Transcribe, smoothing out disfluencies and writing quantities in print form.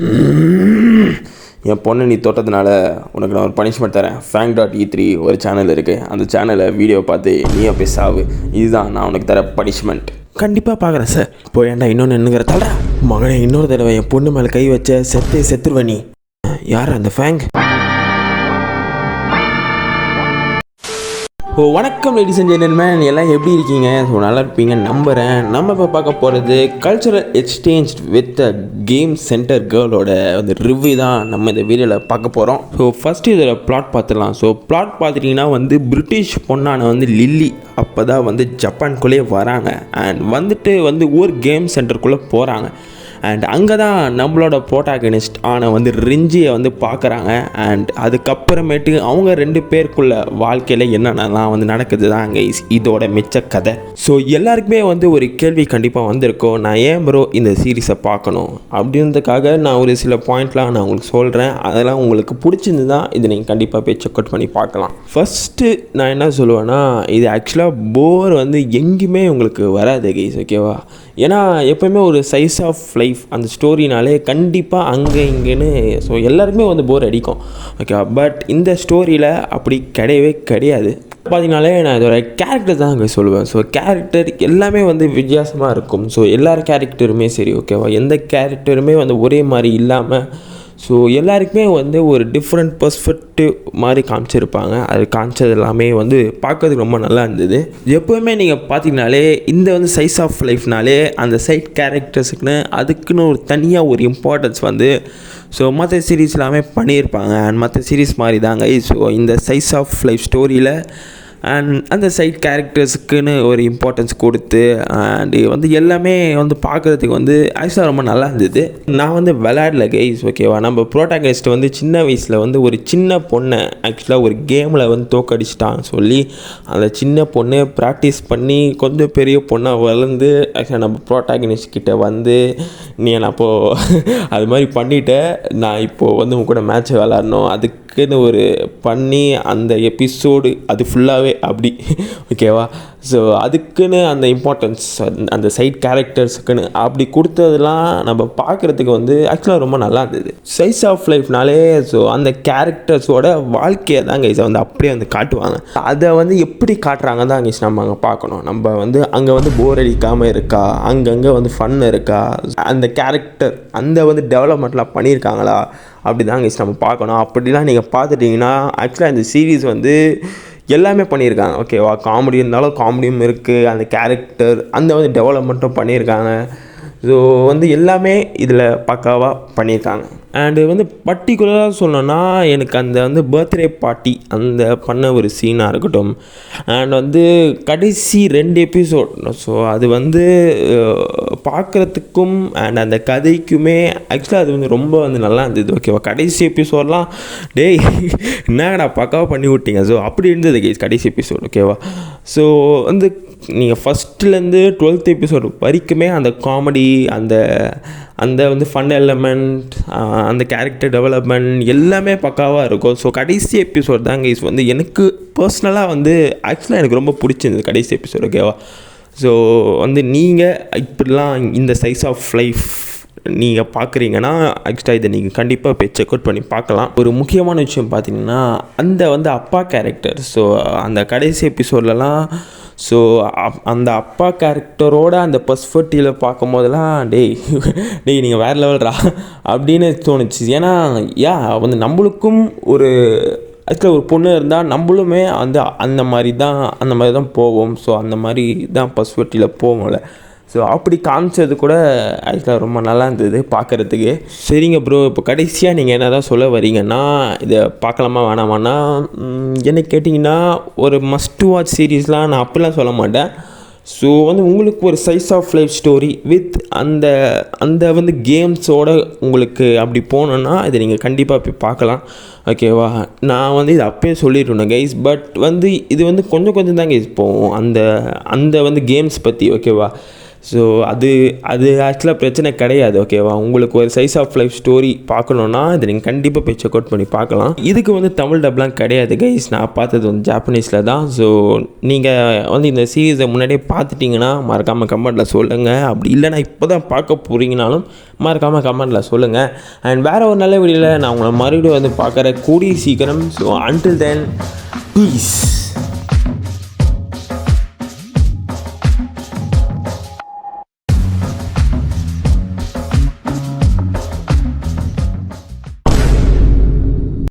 என் பொண்ணை நீ தொட்டதுனால உனக்கு நான் ஒரு பனிஷ்மெண்ட் தரேன். Fang.E3 ஒரு சேனல் இருக்குது, அந்த சேனலை வீடியோ பார்த்து நீயே போய் சாவு. இதுதான் நான் உனக்கு தர பனிஷ்மெண்ட். கண்டிப்பாக பார்க்குறேன் சார். இப்போ ஏன்டா இன்னொன்று என்னங்கிற தலை மகனை இன்னொரு தடவை என் பொண்ணு மேலே கை வச்ச செத்துருவ நீ. யார் அந்த ஃபேங்? வணக்கம் லேடிஸ் அண்ட் ஜென்டில்மேன், எல்லாம் எப்படி இருக்கீங்க? ஸோ நல்லா இருப்பீங்க நம்புகிறேன். நம்ம இப்போ பார்க்க போகிறது cultural exchange with game center கேர்ளோட வந்து ரிவ்யூ தான் நம்ம இந்த வீடியோவில் பார்க்க போகிறோம். ஸோ ஃபஸ்ட்டு இதில் பிளாட் பார்த்துடலாம். ஸோ பிளாட் பார்த்துட்டிங்கன்னா வந்து பிரிட்டிஷ் பொண்ணான வந்து லில்லி அப்போ தான் வந்து ஜப்பான்குள்ளேயே வராங்க. அண்ட் வந்துட்டு வந்து ஒரு கேம் சென்டருக்குள்ளே போகிறாங்க. அண்ட் அங்கே தான் நம்மளோட ப்ரோட்டாகனிஸ்ட் ஆன வந்து ரிஞ்சியை வந்து பார்க்குறாங்க. அண்ட் அதுக்கப்புறமேட்டு அவங்க 2 பேருக்குள்ள வாழ்க்கையில் என்னென்னலாம் வந்து நடக்குது தான் இதோட மிச்ச கதை. ஸோ எல்லாருக்குமே வந்து ஒரு கேள்வி கண்டிப்பாக வந்திருக்கோம், நான் ஏன் ப்ரோ இந்த சீரீஸை பார்க்கணும் அப்படின்றதுக்காக நான் ஒரு சில பாயிண்ட்லாம் நான் உங்களுக்கு சொல்கிறேன். அதெல்லாம் உங்களுக்கு பிடிச்சிருந்து தான் இது நீங்கள் கண்டிப்பாக போய் செக் அவுட் பண்ணி பார்க்கலாம். ஃபஸ்ட்டு நான் என்ன சொல்லுவேன்னா, இது ஆக்சுவலாக போர் வந்து எங்கேயுமே உங்களுக்கு வராது கைஸ், ஓகேவா? ஏன்னா எப்போயுமே ஒரு சைஸ் ஆஃப் லைஃப் அந்த ஸ்டோரினாலே கண்டிப்பாக அங்கே இங்கேன்னு ஸோ எல்லாருக்குமே வந்து போர் அடிக்கும், ஓகேவா? பட் இந்த ஸ்டோரியில் அப்படி கிடையவே கிடையாது. பார்த்தீங்கனாலே நான் இதோட கேரக்டர் தான் அங்கே சொல்லுவேன். ஸோ கேரக்டர் எல்லாமே வந்து வித்தியாசமாக இருக்கும். ஸோ எல்லார் கேரக்டருமே சரி, ஓகேவா? எந்த கேரக்டருமே வந்து ஒரே மாதிரி இல்லாமல் ஸோ எல்லாருக்குமே வந்து ஒரு டிஃப்ரெண்ட் பெர்ஸ்பெக்டிவ் மாதிரி காமிச்சிருப்பாங்க. அது காமிச்சது எல்லாமே வந்து பார்க்கறதுக்கு ரொம்ப நல்லா இருந்தது. எப்போவுமே நீங்கள் பார்த்தீங்கனாலே இந்த வந்து சைஸ் ஆஃப் லைஃப்னாலே அந்த சைட் கேரக்டர்ஸுக்குன்னு அதுக்குன்னு ஒரு தனியாக ஒரு இம்பார்ட்டன்ஸ் வந்து ஸோ மற்ற சீரீஸ் எல்லாமே பண்ணியிருப்பாங்க. அண்ட் மற்ற சீரீஸ் மாதிரி தாங்க ஸோ இந்த சைஸ் ஆஃப் லைஃப் ஸ்டோரியில் அண்ட் அந்த சைட் கேரக்டர்ஸுக்குன்னு ஒரு இம்பார்ட்டன்ஸ் கொடுத்து அண்ட் வந்து எல்லாமே வந்து பார்க்குறதுக்கு வந்து ஆக்சுவலாக ரொம்ப நல்லா இருந்தது. நான் வந்து விளையாடல கைஸ், ஓகேவா? நம்ம ப்ரோட்டாகனிஸ்ட் வந்து சின்ன வயசில் வந்து ஒரு சின்ன பொண்ணை ஆக்சுவலாக ஒரு கேமில் வந்து தோக்கடிச்சிட்டான்னு சொல்லி அந்த சின்ன பொண்ணு ப்ராக்டிஸ் பண்ணி கொஞ்சம் பெரிய பொண்ணாக வளர்ந்து ஆக்சுவலாக நம்ம ப்ரோட்டாகனிஸ்ட் கிட்டே வந்து நீ நான் அப்போது அது மாதிரி பண்ணிவிட்டேன், நான் இப்போது வந்து உங்க கூட மேட்ச் விளாட்ணும் அதுக்குன்னு ஒரு பண்ணி அந்த எபிசோடு அது ஃபுல்லாகவே அப்படி, ஓகேவா? ஸோ அதுக்குன்னு அந்த இம்பார்ட்டன்ஸ் அந்த சைட் கேரக்டர்ஸுக்குன்னு அப்படி கொடுத்ததெல்லாம் நம்ம பார்க்குறதுக்கு வந்து ஆக்சுவலாக ரொம்ப நல்லா இருந்தது. சைஸ் ஆஃப் லைஃப்னாலே ஸோ அந்த கேரக்டர்ஸோட வாழ்க்கையை தான் கைஸ் வந்து அப்படியே வந்து காட்டுவாங்க. அதை வந்து எப்படி காட்டுறாங்க தான் கைஸ் நம்ம அங்கே பார்க்கணும். நம்ம வந்து அங்கே வந்து போர் அடிக்காமல் இருக்கா, அங்கங்கே வந்து ஃபன் இருக்கா, அந்த கேரக்டர் அந்த வந்து டெவலப்மெண்ட்லாம் பண்ணியிருக்காங்களா, அப்படி தான் கைஸ் நம்ம பார்க்கணும். அப்படிலாம் நீங்கள் பார்த்துட்டிங்கன்னா ஆக்சுவலாக இந்த சீரீஸ் வந்து எல்லாமே பண்ணியிருக்காங்க, ஓகேவா? காமெடி இருந்தாலும் காமெடியும் இருக்குது, அந்த கேரக்டர் அந்த வந்து டெவலப்மெண்ட்டும் பண்ணியிருக்காங்க. ஸோ வந்து எல்லாமே இதில் பக்காவாக பண்ணியிருக்காங்க. அண்டு வந்து பர்டிகுலராக சொல்லணுன்னா எனக்கு அந்த வந்து பர்த்டே பார்ட்டி அந்த பண்ண ஒரு சீனாக இருக்கட்டும் அண்ட் வந்து கடைசி 2 எபிசோட் ஸோ அது வந்து பார்க்குறதுக்கும் அண்ட் அந்த கதைக்குமே ஆக்சுவலாக அது வந்து ரொம்ப வந்து நல்லா இருந்தது, ஓகேவா? கடைசி எபிசோட்லாம் டேய் என்னடா பக்காவாக பண்ணி விட்டீங்க. ஸோ அப்படி இருந்தது கைஸ் கடைசி எபிசோட், ஓகேவா? ஸோ வந்து நீங்கள் ஃபஸ்ட்லேருந்து 12th எபிசோடு வரைக்குமே அந்த காமெடி அந்த அந்த வந்து ஃபன் எலமெண்ட் அந்த கேரக்டர் டெவலப்மெண்ட் எல்லாமே பக்காவாக இருக்கும். ஸோ கடைசி எபிசோட் தான் கைஸ் வந்து எனக்கு பர்சனலாக வந்து ஆக்சுவலாக எனக்கு ரொம்ப பிடிச்சிருந்தது கடைசி எபிசோட், ஓகேவா? ஸோ வந்து நீங்கள் இப்படிலாம் இந்த சைஸ் ஆஃப் லைஃப் நீங்கள் பார்க்குறீங்கன்னா ஆக்சுவலாக இதை நீங்கள் கண்டிப்பாக போய் செக் அவுட் பண்ணி பார்க்கலாம். ஒரு முக்கியமான விஷயம் பார்த்தீங்கன்னா அந்த வந்து அப்பா கேரக்டர் ஸோ அந்த கடைசி எபிசோட்லலாம் ஸோ அந்த அப்பா கேரக்டரோட அந்த பெர்ஸ்பெக்டிவில் பார்க்கும் போதெல்லாம் டேய் நீங்கள் வேறு லெவல்ரா அப்படின்னு தோணுச்சு. ஏன்னா வந்து நம்மளுக்கும் ஒரு ஆக்சுவலாக ஒரு பொண்ணு இருந்தால் நம்மளுமே அந்த மாதிரி தான் போவோம். ஸோ அந்த மாதிரி தான் பெர்ஸ்பெக்டிவில் போவோம்ல. ஸோ அப்படி காமிச்சது கூட ஆக்சுவலாக ரொம்ப நல்லா இருந்தது பார்க்குறதுக்கு. சரிங்க ப்ரோ, இப்போ கடைசியாக நீங்கள் என்ன தான் சொல்ல வரீங்கன்னா இதை பார்க்கலாமா வேணாமான்னா என்ன கேட்டிங்கன்னா ஒரு மஸ்ட் வாட்ச் சீரீஸ்லாம் நான் அப்படிலாம் சொல்ல மாட்டேன். ஸோ வந்து உங்களுக்கு ஒரு size of life story with அந்த அந்த வந்து கேம்ஸோடு உங்களுக்கு அப்படி போனோன்னா இதை நீங்கள் கண்டிப்பாக போய் பார்க்கலாம், ஓகேவா? நான் வந்து இது அப்பயே சொல்லிட்டுருந்தேன் கைஸ். பட் வந்து இது வந்து கொஞ்சம் தான் கைஸ் போகும் அந்த அந்த வந்து கேம்ஸ் பற்றி, ஓகேவா? ஸோ அது ஆக்சுவலாக பிரச்சனை கிடையாது, ஓகேவா? உங்களுக்கு ஒரு சைஸ் ஆஃப் லைஃப் ஸ்டோரி பார்க்கணுன்னா இது நீங்கள் கண்டிப்பாக போய் செக் அவுட் பண்ணி பார்க்கலாம். இதுக்கு வந்து தமிழ் டப்லாம் கிடையாது கைஸ், நான் பார்த்தது வந்து ஜாப்பனீஸில் தான். ஸோ நீங்கள் வந்து இந்த சீரீஸை முன்னாடியே பார்த்துட்டிங்கன்னா மறக்காமல் கமெண்ட்டில் சொல்லுங்கள். அப்படி இல்லைனா இப்போ தான் பார்க்க போகிறீங்கனாலும் மறக்காமல் கமெண்ட்டில் சொல்லுங்கள். அண்ட் வேறு ஒரு நல்ல வீடியோவில் நான் உங்களை மறுபடியும் வந்து பார்க்குற கூடிய சீக்கிரம். So until then piece.